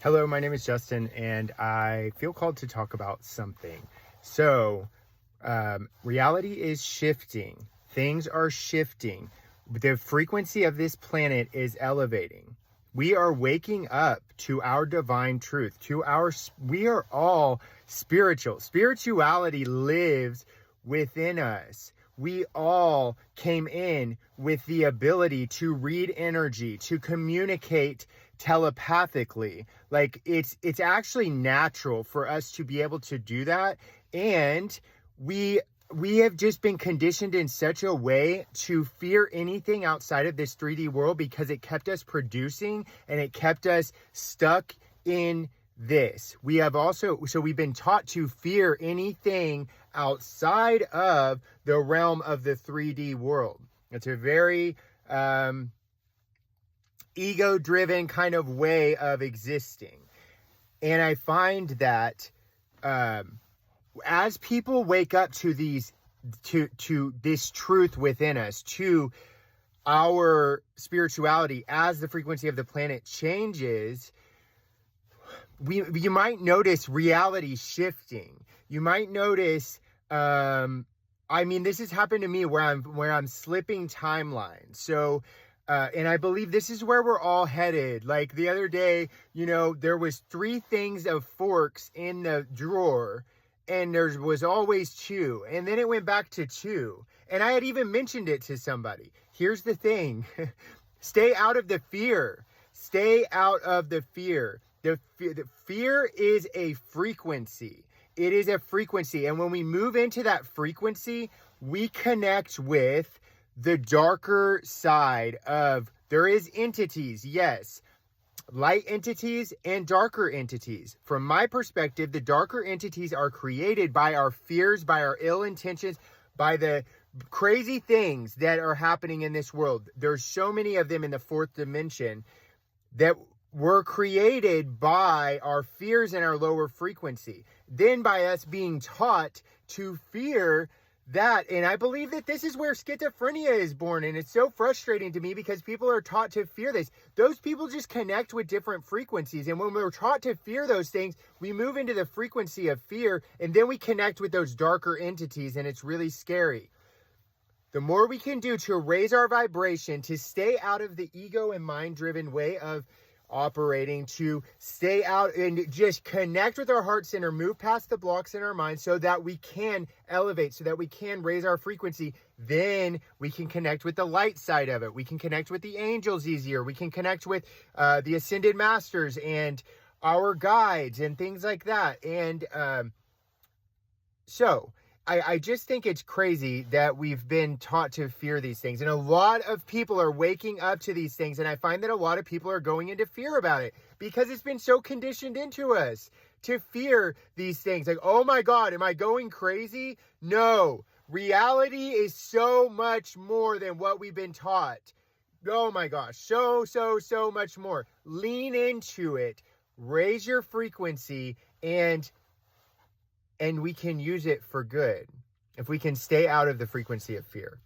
Hello, my name is Justin, and I feel called to talk about something. So, reality is shifting, things are shifting, the frequency of this planet is elevating. We are waking up to our divine truth, we are all spiritual. Spirituality lives within us. We all came in with the ability to read energy, to communicate telepathically. Like it's actually natural for us to be able to do that. And we have just been conditioned in such a way to fear anything outside of this 3D world because it kept us producing and it kept us stuck in this. We've been taught to fear anything outside of the realm of the 3D world. It's a very ego-driven kind of way of existing. And I find that as people wake up to this truth within us, to our spirituality, as the frequency of the planet changes, you might notice reality shifting. You might notice, this has happened to me where I'm slipping timelines. So, and I believe this is where we're all headed. Like the other day, there was 3 things of forks in the drawer, and there was always 2. And then it went back to 2. And I had even mentioned it to somebody. Here's the thing. Stay out of the fear. Stay out of the fear. The fear is a frequency. It is a frequency. And when we move into that frequency, we connect with the darker side of, there is entities, yes, light entities and darker entities. From my perspective, the darker entities are created by our fears, by our ill intentions, by the crazy things that are happening in this world. There's so many of them in the 4th dimension that were created by our fears and our lower frequency. Then by us being taught to fear that. And I believe that this is where schizophrenia is born. And it's so frustrating to me because people are taught to fear this. Those people just connect with different frequencies. And when we're taught to fear those things, we move into the frequency of fear, and then we connect with those darker entities, and it's really scary. The more we can do to raise our vibration, to stay out of the ego and mind-driven way of operating, to stay out and just connect with our heart center, move past the blocks in our mind so that we can elevate, so that we can raise our frequency, then we can connect with the light side of it. We can connect with the angels easier. We can connect with the ascended masters and our guides and things like that. And so I just think it's crazy that we've been taught to fear these things. And a lot of people are waking up to these things. And I find that a lot of people are going into fear about it because it's been so conditioned into us to fear these things. Like, oh my God, am I going crazy? No, reality is so much more than what we've been taught. Oh my gosh, so much more. Lean into it, raise your frequency, and we can use it for good if we can stay out of the frequency of fear.